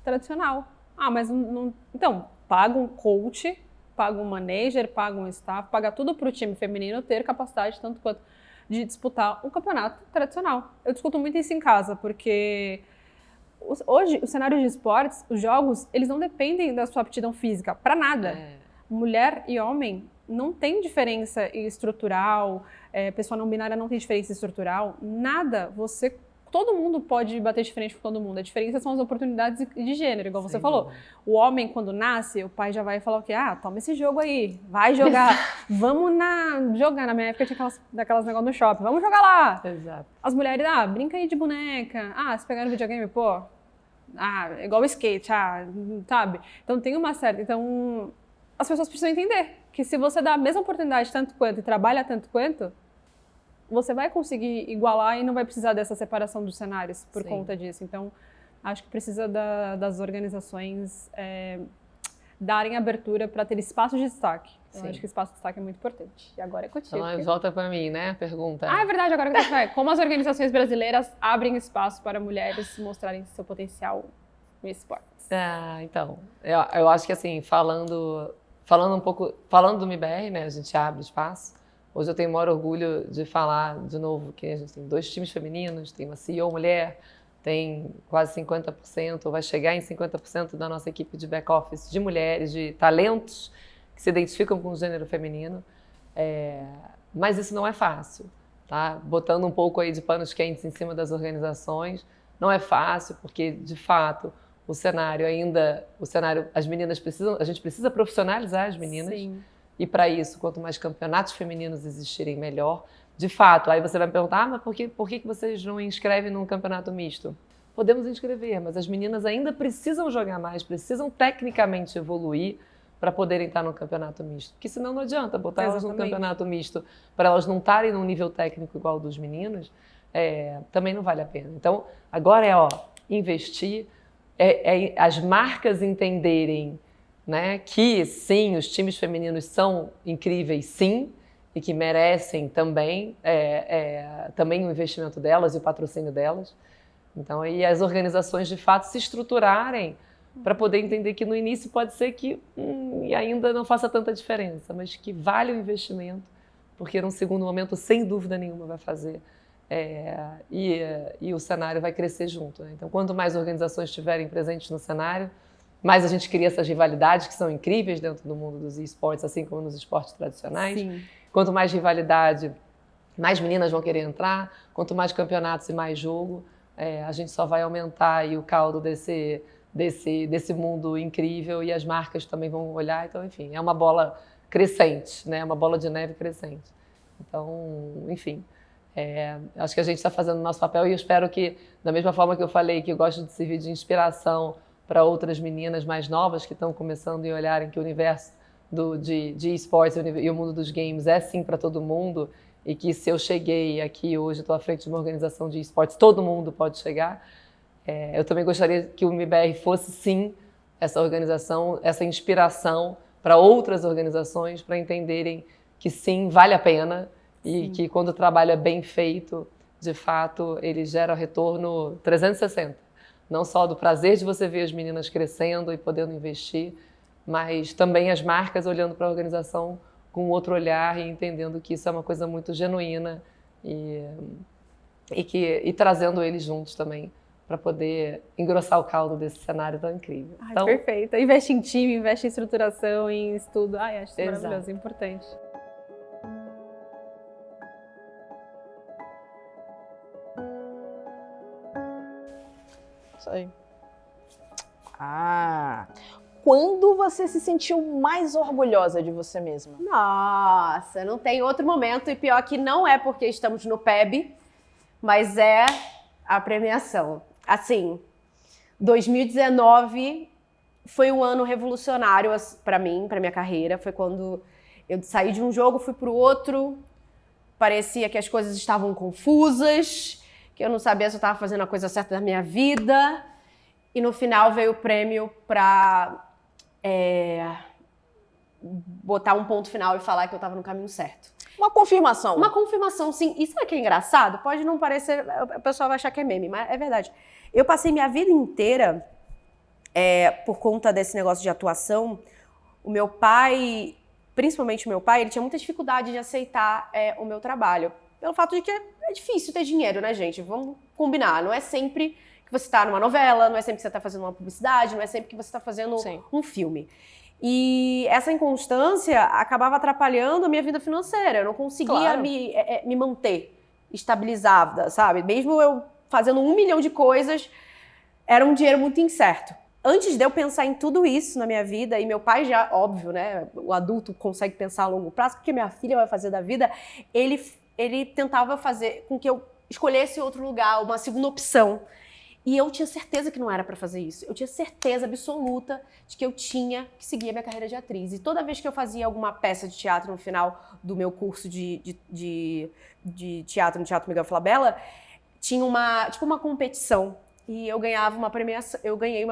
tradicional. Ah, mas não... Então, paga um coach, paga um manager, paga um staff, paga tudo para o time feminino ter capacidade, tanto quanto de disputar um campeonato tradicional. Eu discuto muito isso em casa, porque hoje o cenário de esportes, os jogos, eles não dependem da sua aptidão física, para nada. Mulher e homem não tem diferença estrutural, pessoa não binária não tem diferença estrutural, nada. Todo mundo pode bater de frente com todo mundo. A diferença são as oportunidades de gênero, igual você falou. O homem, quando nasce, o pai já vai falar o quê? Ah, toma esse jogo aí, vai jogar. Vamos jogar. Na minha época tinha daquelas negócios no shopping. Vamos jogar lá. Exato. As mulheres, brinca aí de boneca. Se pegar no videogame, pô. Igual o skate, sabe? Então tem uma certa... Então as pessoas precisam entender que se você dá a mesma oportunidade tanto quanto e trabalha tanto quanto, você vai conseguir igualar e não vai precisar dessa separação dos cenários por conta disso. Então, acho que precisa das organizações darem abertura para ter espaço de destaque. Eu acho que espaço de destaque é muito importante. E agora é contigo. Então, volta para mim, né, a pergunta. É verdade, agora que vai. Como as organizações brasileiras abrem espaço para mulheres mostrarem seu potencial no esporte? Então, eu acho que assim, falando do MIBR, né, a gente abre espaço. Hoje eu tenho o maior orgulho de falar, de novo, que a gente tem 2 times femininos, tem uma CEO mulher, tem quase 50%, vai chegar em 50% da nossa equipe de back-office de mulheres, de talentos que se identificam com o gênero feminino. Mas isso não é fácil, tá? Botando um pouco aí de panos quentes em cima das organizações, não é fácil, porque, de fato, as meninas precisam, a gente precisa profissionalizar as meninas. Sim. E para isso, quanto mais campeonatos femininos existirem, melhor. De fato, aí você vai me perguntar, mas por que vocês não inscrevem num campeonato misto? Podemos inscrever, mas as meninas ainda precisam jogar mais, precisam tecnicamente evoluir para poderem estar no campeonato misto. Porque senão não adianta botar elas no campeonato misto para elas não estarem num nível técnico igual ao dos meninos, também não vale a pena. Então, agora investir, as marcas entenderem, né, que sim, os times femininos são incríveis, sim, e que merecem também o investimento delas e o patrocínio delas. Então, e as organizações de fato se estruturarem para poder entender que no início pode ser que ainda não faça tanta diferença, mas que vale o investimento, porque num segundo momento, sem dúvida nenhuma, vai fazer. E o cenário vai crescer junto, né? Então, quanto mais organizações estiverem presentes no cenário, mais a gente cria essas rivalidades que são incríveis dentro do mundo dos esportes, assim como nos esportes tradicionais. Sim. Quanto mais rivalidade, mais meninas vão querer entrar. Quanto mais campeonatos e mais jogo, a gente só vai aumentar aí o caldo desse mundo incrível e as marcas também vão olhar. Então, enfim, é uma bola crescente, né? Uma bola de neve crescente. Então, enfim, acho que a gente está fazendo o nosso papel e eu espero que, da mesma forma que eu falei que eu gosto de servir de inspiração para outras meninas mais novas que estão começando e olharem que o universo de esportes e o mundo dos games é sim para todo mundo e que se eu cheguei aqui hoje, estou à frente de uma organização de esportes, todo mundo pode chegar. Eu também gostaria que o MIBR fosse sim essa organização, essa inspiração para outras organizações para entenderem que sim, vale a pena e que quando o trabalho é bem feito, de fato, ele gera retorno 360. Não só do prazer de você ver as meninas crescendo e podendo investir, mas também as marcas olhando para a organização com outro olhar e entendendo que isso é uma coisa muito genuína e trazendo eles juntos também para poder engrossar o caldo desse cenário tão incrível. Então, perfeito. Investe em time, investe em estruturação, em estudo. Acho isso maravilhoso, importante. Isso aí. Quando você se sentiu mais orgulhosa de você mesma? Nossa, não tem outro momento. E pior que não é porque estamos no PEB, mas é a premiação. Assim, 2019 foi um ano revolucionário para mim, para minha carreira. Foi quando eu saí de um jogo, fui para o outro. Parecia que as coisas estavam confusas, que eu não sabia se eu estava fazendo a coisa certa da minha vida. E no final veio o prêmio para botar um ponto final e falar que eu estava no caminho certo. Uma confirmação. Uma confirmação, sim. E sabe o que é engraçado? Pode não parecer, o pessoal vai achar que é meme, mas é verdade. Eu passei minha vida inteira, por conta desse negócio de atuação, o meu pai, principalmente o meu pai, ele tinha muita dificuldade de aceitar o meu trabalho. Pelo fato de que é difícil ter dinheiro, né, gente? Vamos combinar. Não é sempre que você está numa novela, não é sempre que você está fazendo uma publicidade, não é sempre que você está fazendo um filme. E essa inconstância acabava atrapalhando a minha vida financeira. Eu não conseguia me manter estabilizada, sabe? Mesmo eu fazendo 1 milhão de coisas, era um dinheiro muito incerto. Antes de eu pensar em tudo isso na minha vida, e meu pai já, óbvio, né? O adulto consegue pensar a longo prazo, porque minha filha vai fazer da vida, ele tentava fazer com que eu escolhesse outro lugar, uma segunda opção. E eu tinha certeza que não era pra fazer isso. Eu tinha certeza absoluta de que eu tinha que seguir a minha carreira de atriz. E toda vez que eu fazia alguma peça de teatro no final do meu curso de teatro no Teatro Miguel Falabella, tinha uma competição. E eu ganhava uma premiação. Eu ganhei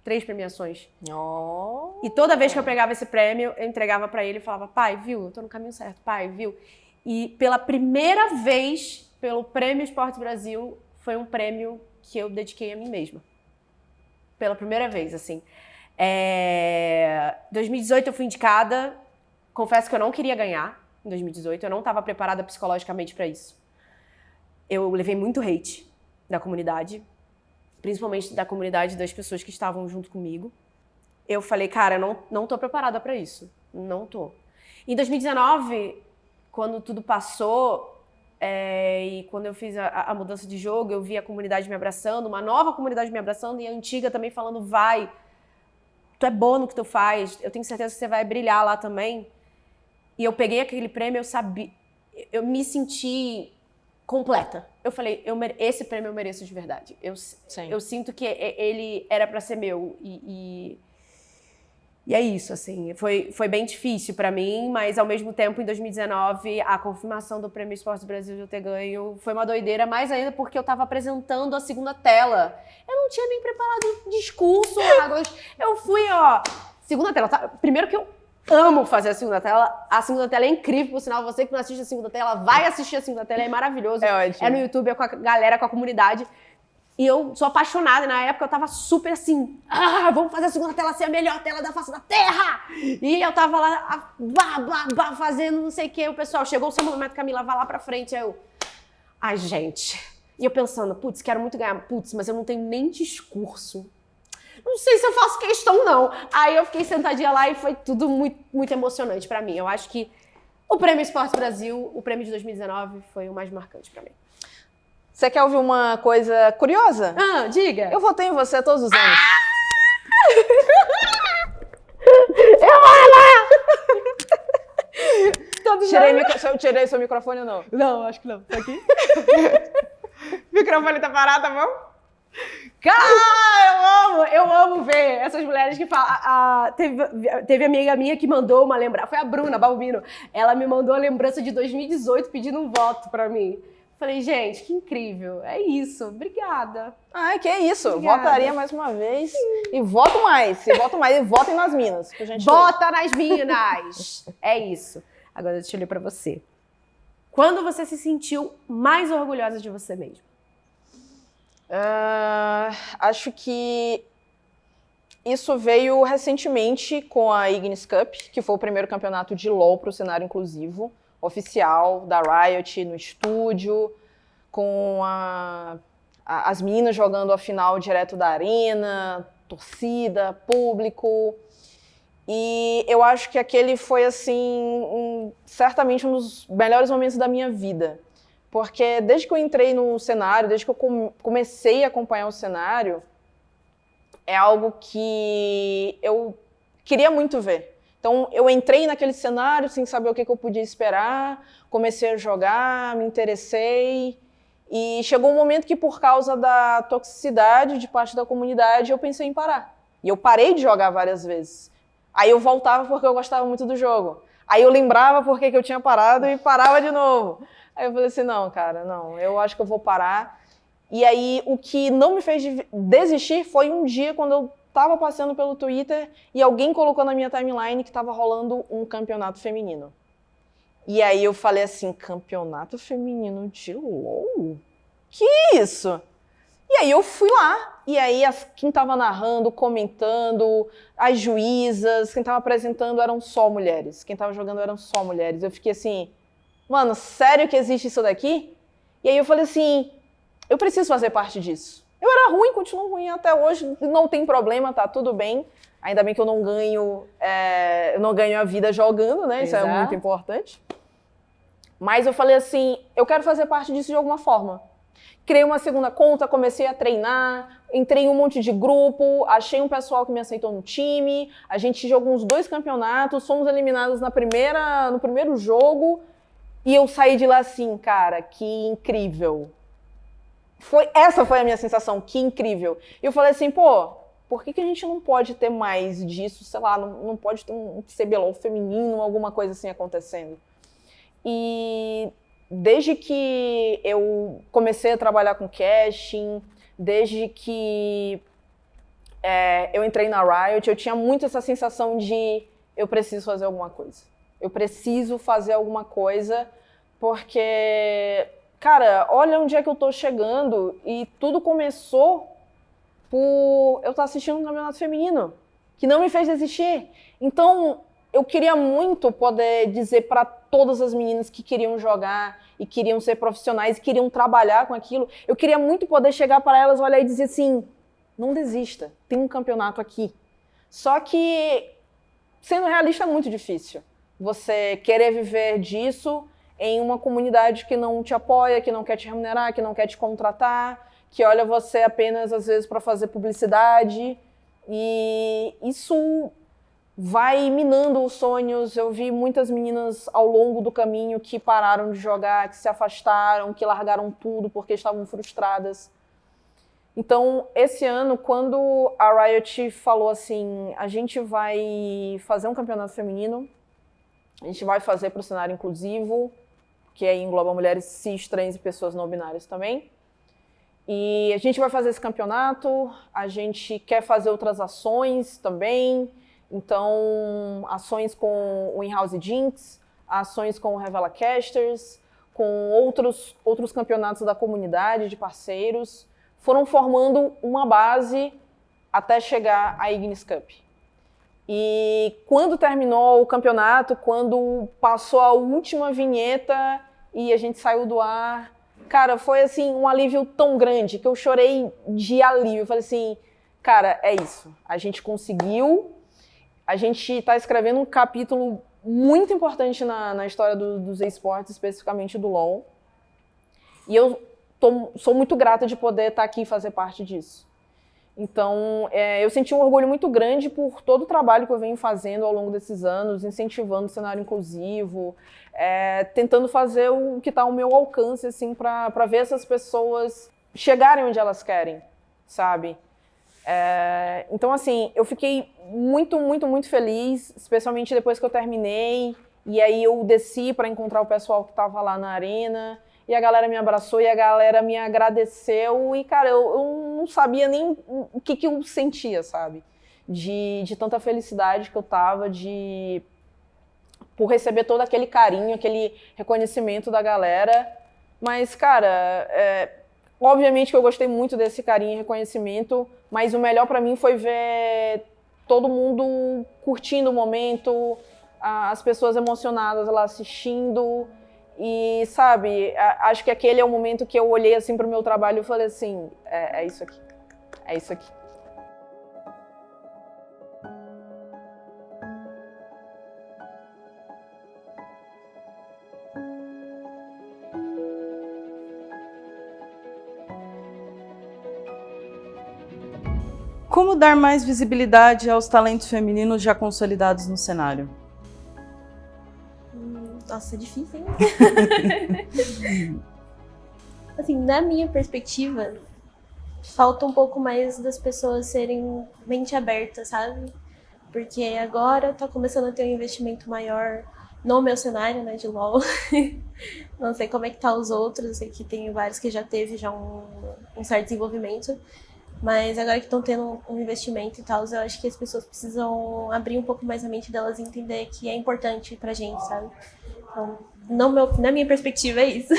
3 premiações. Oh. E toda vez que eu pegava esse prêmio, eu entregava pra ele e falava, pai, viu? Eu tô no caminho certo, pai, viu? E pela primeira vez, pelo Prêmio Esportes Brasil, foi um prêmio que eu dediquei a mim mesma. Pela primeira vez, assim. 2018 eu fui indicada. Confesso que eu não queria ganhar em 2018. Eu não estava preparada psicologicamente para isso. Eu levei muito hate da comunidade. Principalmente da comunidade das pessoas que estavam junto comigo. Eu falei, cara, eu não tô preparada para isso. Não tô. Em 2019, quando tudo passou... e quando eu fiz a mudança de jogo, eu vi a comunidade me abraçando, uma nova comunidade me abraçando e a antiga também falando, vai, tu é bom no que tu faz, eu tenho certeza que você vai brilhar lá também. E eu peguei aquele prêmio, eu sabia, eu me senti completa. Eu falei, esse prêmio eu mereço de verdade. Eu sinto que ele era pra ser meu e é isso, assim, foi bem difícil pra mim, mas ao mesmo tempo, em 2019, a confirmação do Prêmio Esportes Brasil de eu ter ganho foi uma doideira, mais ainda porque eu tava apresentando a segunda tela. Eu não tinha nem preparado discurso, Águas. Eu fui, segunda tela. Primeiro que eu amo fazer a segunda tela é incrível, por sinal, você que não assiste a segunda tela, vai assistir a segunda tela, é maravilhoso. É ótimo. É no YouTube, é com a galera, com a comunidade. E eu sou apaixonada, na época eu tava super assim, vamos fazer a segunda tela ser a melhor tela da face da Terra! E eu tava lá, fazendo não sei o que, o pessoal, chegou o seu momento, Camila, vai lá pra frente, aí eu, ai gente, e eu pensando, putz, quero muito ganhar, mas eu não tenho nem discurso, não sei se eu faço questão não. Aí eu fiquei sentadinha lá e foi tudo muito, muito emocionante pra mim. Eu acho que o Prêmio Esportes Brasil, o prêmio de 2019, foi o mais marcante pra mim. Você quer ouvir uma coisa curiosa? Diga. Eu votei em você todos os anos. Eu vou lá! Eu tirei seu microfone ou não? Não, acho que não. Tá aqui? O microfone tá parado, tá bom? Cara, eu amo ver essas mulheres que falam. Teve amiga minha que mandou uma lembrança. Foi a Bruna Balbino. Ela me mandou a lembrança de 2018 pedindo um voto pra mim. Falei, gente, que incrível. É isso. Obrigada. Ai, que isso. Obrigada. Votaria mais uma vez. E voto mais. E votem nas minas. Vota nas minas. É isso. Agora deixa eu ler pra você. Quando você se sentiu mais orgulhosa de você mesma? Acho que isso veio recentemente com a Ignis Cup, que foi o primeiro campeonato de LoL para o cenário inclusivo, oficial, da Riot, no estúdio, com as meninas jogando a final direto da arena, torcida, público. E eu acho que aquele foi, assim, certamente um dos melhores momentos da minha vida. Porque desde que eu entrei no cenário, desde que eu comecei a acompanhar o cenário, é algo que eu queria muito ver. Então, eu entrei naquele cenário sem saber o que eu podia esperar, comecei a jogar, me interessei, e chegou um momento que, por causa da toxicidade de parte da comunidade, eu pensei em parar. E eu parei de jogar várias vezes. Aí eu voltava porque eu gostava muito do jogo. Aí eu lembrava por que eu tinha parado e parava de novo. Aí eu falei assim, não, cara, não, eu acho que eu vou parar. E aí, o que não me fez desistir foi um dia quando eu estava passando pelo Twitter e alguém colocou na minha timeline que estava rolando um campeonato feminino. E aí eu falei assim, campeonato feminino de LOL? Que isso? E aí eu fui lá, e aí quem tava narrando, comentando, as juízas, quem tava apresentando eram só mulheres, quem tava jogando eram só mulheres. Eu fiquei assim, mano, sério que existe isso daqui? E aí eu falei assim, eu preciso fazer parte disso. Eu era ruim, continuo ruim até hoje, não tem problema, tá tudo bem. Ainda bem que eu não ganho a vida jogando, né? Isso é muito importante. Mas eu falei assim, eu quero fazer parte disso de alguma forma. Criei uma segunda conta, comecei a treinar, entrei em um monte de grupo, achei um pessoal que me aceitou no time, a gente jogou uns 2 campeonatos, fomos eliminados no primeiro jogo, e eu saí de lá assim, cara, que incrível. Essa foi a minha sensação, que incrível. E eu falei assim, pô, por que a gente não pode ter mais disso, sei lá, não pode ter um CBLOL feminino, alguma coisa assim acontecendo? E desde que eu comecei a trabalhar com casting, desde que eu entrei na Riot, eu tinha muito essa sensação de eu preciso fazer alguma coisa. Eu preciso fazer alguma coisa porque, cara, olha onde é que eu tô chegando e tudo começou por eu estar assistindo um campeonato feminino que não me fez desistir. Então, eu queria muito poder dizer para todas as meninas que queriam jogar e queriam ser profissionais e queriam trabalhar com aquilo, eu queria muito poder chegar para elas, olhar e dizer assim, não desista, tem um campeonato aqui. Só que, sendo realista, é muito difícil. Você querer viver disso em uma comunidade que não te apoia, que não quer te remunerar, que não quer te contratar, que olha você apenas, às vezes, para fazer publicidade. E isso vai minando os sonhos. Eu vi muitas meninas ao longo do caminho que pararam de jogar, que se afastaram, que largaram tudo porque estavam frustradas. Então, esse ano, quando a Riot falou assim, a gente vai fazer um campeonato feminino, a gente vai fazer para o cenário inclusivo, que aí engloba mulheres cis, trans e pessoas não binárias também. E a gente vai fazer esse campeonato, a gente quer fazer outras ações também. Então, ações com o In-House Jinx, ações com o Revela Casters, com outros campeonatos da comunidade, de parceiros, foram formando uma base até chegar à Ignis Cup. E quando terminou o campeonato, quando passou a última vinheta e a gente saiu do ar, cara, foi assim um alívio tão grande que eu chorei de alívio. Eu falei assim, cara, é isso, a gente conseguiu. A gente está escrevendo um capítulo muito importante na história dos esportes, especificamente do LoL. E eu sou muito grata de poder estar aqui e fazer parte disso. Então, eu senti um orgulho muito grande por todo o trabalho que eu venho fazendo ao longo desses anos, incentivando o cenário inclusivo, tentando fazer o que está ao meu alcance, assim, para ver essas pessoas chegarem onde elas querem, sabe? Então, assim, eu fiquei muito, muito, muito feliz, especialmente depois que eu terminei. E aí eu desci para encontrar o pessoal que estava lá na arena. E a galera me abraçou e a galera me agradeceu. E, cara, eu não sabia nem o que eu sentia, sabe? De tanta felicidade que eu tava, por receber todo aquele carinho, aquele reconhecimento da galera. Mas, cara, obviamente que eu gostei muito desse carinho e reconhecimento, mas o melhor pra mim foi ver todo mundo curtindo o momento, as pessoas emocionadas lá assistindo. E, sabe, acho que aquele é o momento que eu olhei assim pro meu trabalho e falei assim, é isso aqui, é isso aqui. Como dar mais visibilidade aos talentos femininos já consolidados no cenário? Nossa, é difícil, hein? Assim, na minha perspectiva, falta um pouco mais das pessoas serem mente aberta, sabe? Porque agora tá começando a ter um investimento maior no meu cenário, né, de LoL. Não sei como é que tá os outros, eu sei que tem vários que já teve um certo desenvolvimento. Mas agora que estão tendo um investimento e tal, eu acho que as pessoas precisam abrir um pouco mais a mente delas e entender que é importante pra gente, sabe? Então, na minha perspectiva, é isso.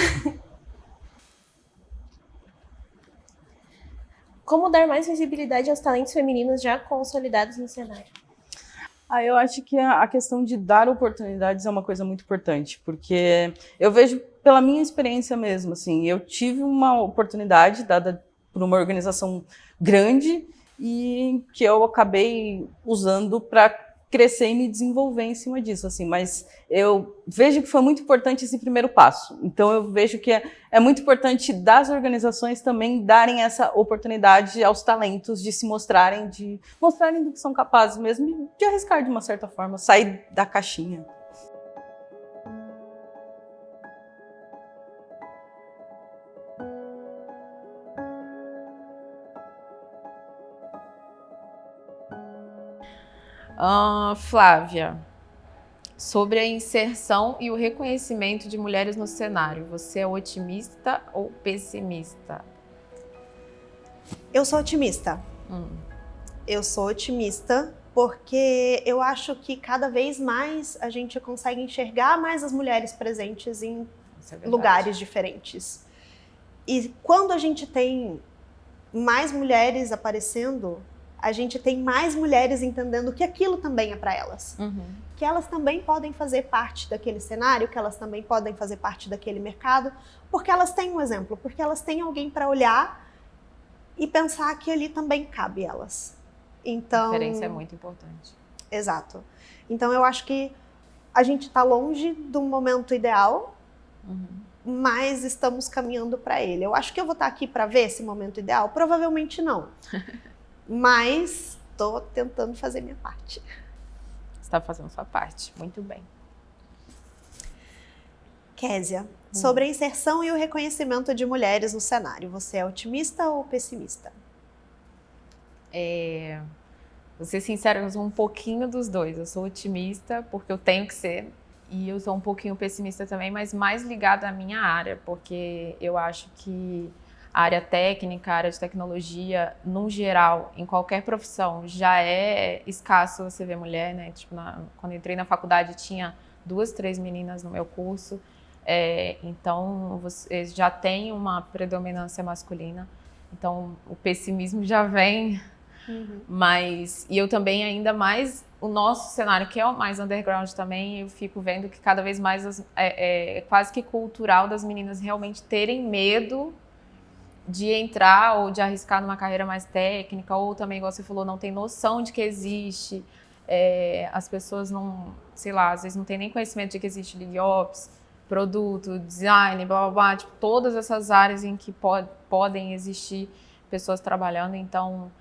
Como dar mais visibilidade aos talentos femininos já consolidados no cenário? Eu acho que a questão de dar oportunidades é uma coisa muito importante, porque eu vejo pela minha experiência mesmo, assim, eu tive uma oportunidade dada por uma organização grande e que eu acabei usando para crescer e me desenvolver em cima disso, assim, mas eu vejo que foi muito importante esse primeiro passo. Então eu vejo que é muito importante das organizações também darem essa oportunidade aos talentos de se mostrarem, de mostrarem do que são capazes mesmo, de arriscar de uma certa forma, sair da caixinha. Flávia, sobre a inserção e o reconhecimento de mulheres no cenário, você é otimista ou pessimista? Eu sou otimista. Eu sou otimista porque eu acho que cada vez mais a gente consegue enxergar mais as mulheres presentes em lugares diferentes. E quando a gente tem mais mulheres aparecendo, a gente tem mais mulheres entendendo que aquilo também é para elas. Que elas também podem fazer parte daquele cenário, que elas também podem fazer parte daquele mercado, porque elas têm um exemplo, porque elas têm alguém para olhar e pensar que ali também cabe elas. Então, a referência é muito importante. Exato. Então eu acho que a gente está longe do momento ideal, mas estamos caminhando para ele. Eu acho que eu vou estar aqui para ver esse momento ideal? Provavelmente não. Mas estou tentando fazer minha parte. Você está fazendo sua parte, muito bem. Késia, sobre a inserção e o reconhecimento de mulheres no cenário, você é otimista ou pessimista? Vou ser sincera, eu sou um pouquinho dos dois. Eu sou otimista porque eu tenho que ser, e eu sou um pouquinho pessimista também, mas mais ligada à minha área, porque eu acho que a área técnica, a área de tecnologia, no geral, em qualquer profissão, já é escasso você ver mulher, né? Tipo, quando eu entrei na faculdade tinha 2, 3 meninas no meu curso, então você já tem uma predominância masculina, então o pessimismo já vem, mas, e eu também ainda mais, o nosso cenário, que é o mais underground também, eu fico vendo que cada vez mais é quase que cultural das meninas realmente terem medo de entrar ou de arriscar numa carreira mais técnica, ou também, igual você falou, não tem noção de que existe. As pessoas não, sei lá, às vezes não tem nem conhecimento de que existe League Ops, produto, design, blá, blá, blá, tipo, todas essas áreas em que podem existir pessoas trabalhando. Então,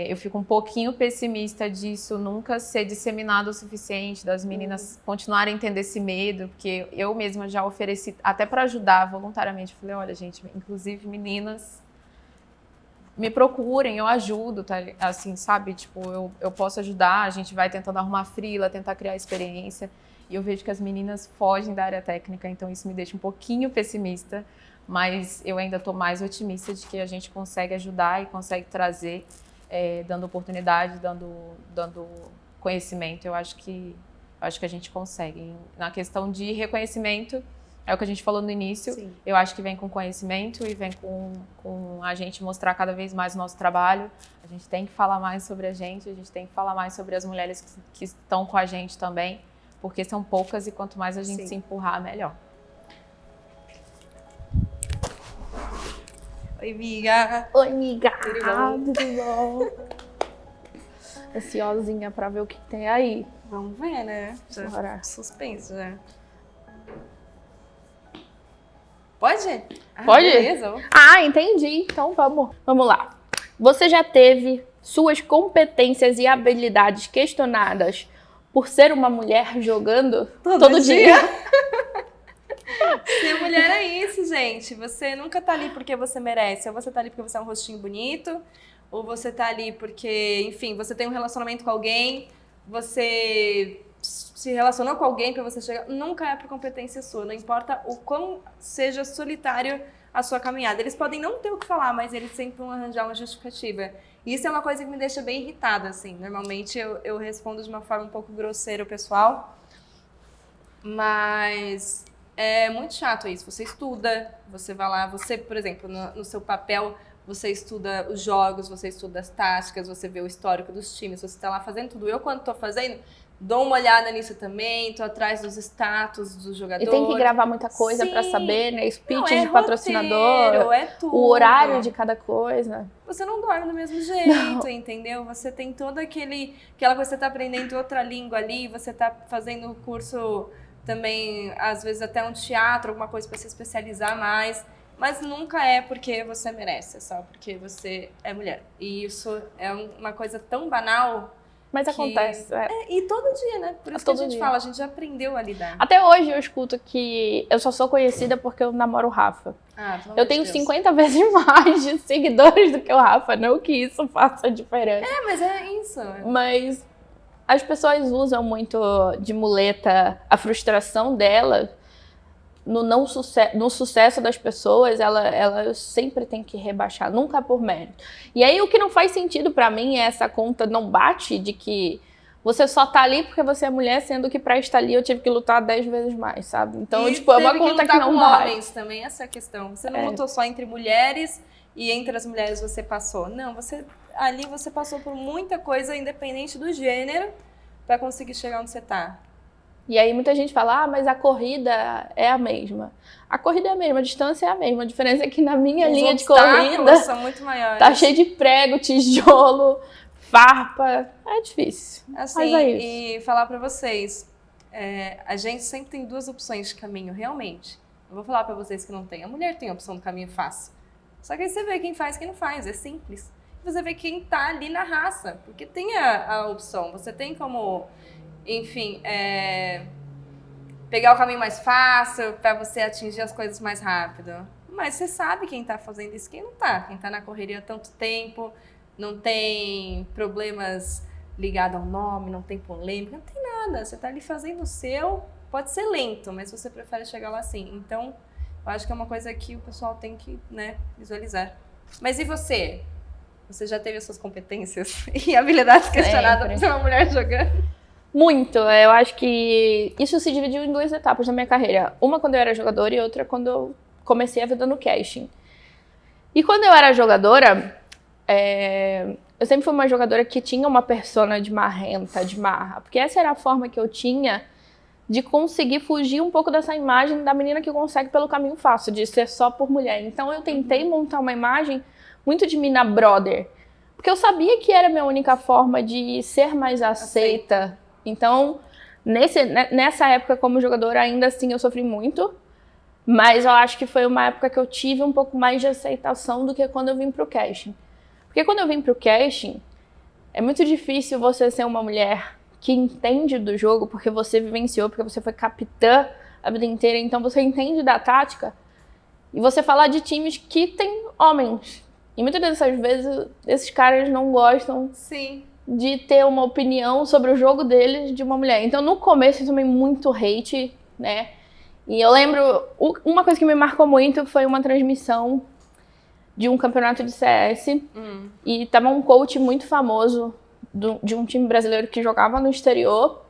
eu fico um pouquinho pessimista disso nunca ser disseminado o suficiente, das meninas continuarem a entender esse medo, porque eu mesma já ofereci, até para ajudar voluntariamente, falei, olha gente, inclusive meninas, me procurem, eu ajudo, tá? Assim, sabe, tipo, eu posso ajudar, a gente vai tentando arrumar freela, tentar criar experiência, e eu vejo que as meninas fogem da área técnica, então isso me deixa um pouquinho pessimista, mas eu ainda estou mais otimista de que a gente consegue ajudar e consegue trazer, dando oportunidade, dando conhecimento. Eu acho que a gente consegue. Na questão de reconhecimento, é o que a gente falou no início. Sim. Eu acho que vem com conhecimento e vem com a gente mostrar cada vez mais o nosso trabalho. A gente tem que falar mais sobre a gente tem que falar mais sobre as mulheres que estão com a gente também, porque são poucas e quanto mais a gente se empurrar, melhor. Oi, amiga. Oi, amiga. Tudo bom? Ansiosinha pra ver o que tem aí. Vamos ver, né? Bora. Suspense, né? Pode? Pode? Beleza. Entendi. Então vamos lá. Você já teve suas competências e habilidades questionadas por ser uma mulher jogando todo dia? Ser mulher é isso, gente. Você nunca tá ali porque você merece. Ou você tá ali porque você é um rostinho bonito, ou você tá ali porque, enfim, você tem um relacionamento com alguém, você se relacionou com alguém pra você chegar. Nunca é por competência sua. Não importa o quão seja solitário a sua caminhada. Eles podem não ter o que falar, mas eles sempre vão arranjar uma justificativa. E isso é uma coisa que me deixa bem irritada, assim. Normalmente eu respondo de uma forma um pouco grosseira o pessoal. Mas é muito chato isso. Você estuda, você vai lá, você, por exemplo, no seu papel, você estuda os jogos, você estuda as táticas, você vê o histórico dos times, você está lá fazendo tudo. Eu, quando estou fazendo, dou uma olhada nisso também, tô atrás dos status dos jogadores. E tem que gravar muita coisa para saber, né? Speech de patrocinador, roteiro, é tudo. o horário de cada coisa. Você não dorme do mesmo jeito, entendeu? Você tem toda aquela coisa, você tá aprendendo outra língua ali, você tá fazendo curso também, às vezes até um teatro, alguma coisa para se especializar mais. Mas nunca é porque você merece, é só porque você é mulher. E isso é uma coisa tão banal. Mas acontece. E todo dia, né? Por isso que a gente fala, a gente já aprendeu a lidar. Até hoje eu escuto que eu só sou conhecida porque eu namoro o Rafa. Eu tenho 50 vezes mais de seguidores do que o Rafa, não que isso faça diferença. Mas é isso. Mas as pessoas usam muito de muleta a frustração dela no sucesso das pessoas, ela sempre tem que rebaixar, nunca por mérito. E aí o que não faz sentido pra mim é essa conta não bate de que você só tá ali porque você é mulher, sendo que pra estar ali eu tive que lutar 10 vezes mais, sabe? Então, e é uma conta que não bate. Homens também, essa é a questão. Você não lutou só entre mulheres e entre as mulheres você passou. Não, ali você passou por muita coisa, independente do gênero, pra conseguir chegar onde você tá. E aí muita gente fala, mas a corrida é a mesma. A corrida é a mesma, a distância é a mesma. A diferença é que na minha linha de corrida são muito maiores. Tá cheio de prego, tijolo, farpa. É difícil. Assim, mas é isso. E falar pra vocês, a gente sempre tem duas opções de caminho, realmente. Eu vou falar pra vocês que não tem. A mulher tem a opção do caminho fácil. Só que aí você vê quem faz e quem não faz, é simples. Você vê quem tá ali na raça, porque tem a opção. Você tem como... Enfim, pegar o caminho mais fácil para você atingir as coisas mais rápido. Mas você sabe quem tá fazendo isso e quem não tá. Quem tá na correria há tanto tempo, não tem problemas ligados ao nome, não tem polêmica, não tem nada. Você tá ali fazendo o seu, pode ser lento, mas você prefere chegar lá assim. Então, eu acho que é uma coisa que o pessoal tem que, visualizar. Mas e você? Você já teve as suas competências e habilidades questionadas por ser uma mulher jogando? Muito. Eu acho que isso se dividiu em 2 etapas na minha carreira. Uma quando eu era jogadora e outra quando eu comecei a vida no casting. E quando eu era jogadora, eu sempre fui uma jogadora que tinha uma persona de marrenta, de marra. Porque essa era a forma que eu tinha de conseguir fugir um pouco dessa imagem da menina que consegue pelo caminho fácil, de ser só por mulher. Então eu tentei montar uma imagem muito de mina brother. Porque eu sabia que era a minha única forma de ser mais aceita. Então, nessa época como jogadora, ainda assim eu sofri muito, mas eu acho que foi uma época que eu tive um pouco mais de aceitação do que quando eu vim pro casting. Porque quando eu vim pro casting, é muito difícil você ser uma mulher que entende do jogo, porque você vivenciou, porque você foi capitã a vida inteira, então você entende da tática, e você falar de times que tem homens. E muitas dessas vezes, esses caras não gostam... Sim. De ter uma opinião sobre o jogo deles de uma mulher. Então, no começo, eu tomei muito hate, né? E eu lembro, uma coisa que me marcou muito foi uma transmissão de um campeonato de CS. E tava um coach muito famoso de um time brasileiro que jogava no exterior.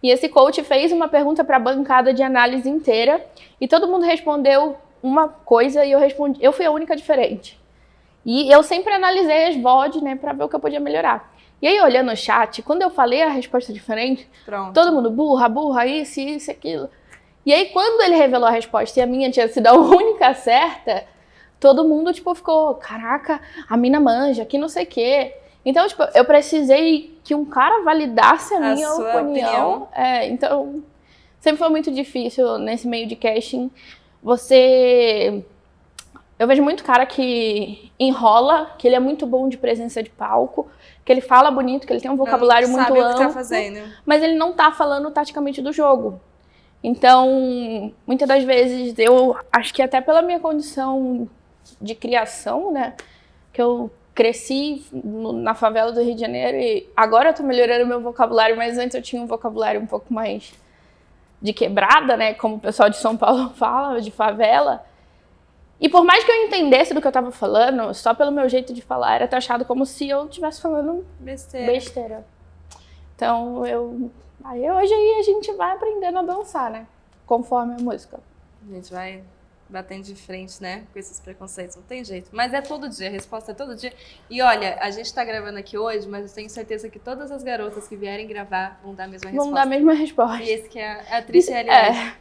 E esse coach fez uma pergunta para a bancada de análise inteira. E todo mundo respondeu uma coisa e eu fui a única diferente. E eu sempre analisei as VOD, né, para ver o que eu podia melhorar. E aí, olhando o chat, quando eu falei a resposta diferente, todo mundo, burra, isso, aquilo. E aí, quando ele revelou a resposta e a minha tinha sido a única certa, todo mundo, ficou, caraca, a mina manja, que não sei o quê. Então, eu precisei que um cara validasse a minha opinião. Então, sempre foi muito difícil nesse meio de casting. Eu vejo muito cara que enrola, que ele é muito bom de presença de palco, que ele fala bonito, que ele tem um vocabulário muito amplo, sabe o que tá fazendo. Mas ele não tá falando taticamente do jogo. Então, muitas das vezes, eu acho que até pela minha condição de criação, né, que eu cresci na favela do Rio de Janeiro e agora eu tô melhorando o meu vocabulário, mas antes eu tinha um vocabulário um pouco mais de quebrada, né, como o pessoal de São Paulo fala, de favela. E por mais que eu entendesse do que eu tava falando, só pelo meu jeito de falar, era taxado como se eu estivesse falando besteira. Então, hoje aí a gente vai aprendendo a dançar, né? conforme a música. A gente vai batendo de frente, né, com esses preconceitos, não tem jeito. Mas é todo dia, a resposta é todo dia. E olha, a gente tá gravando aqui hoje, mas eu tenho certeza que todas as garotas que vierem gravar vão dar a mesma resposta. Vão dar a mesma resposta. E esse que é a triste realidade.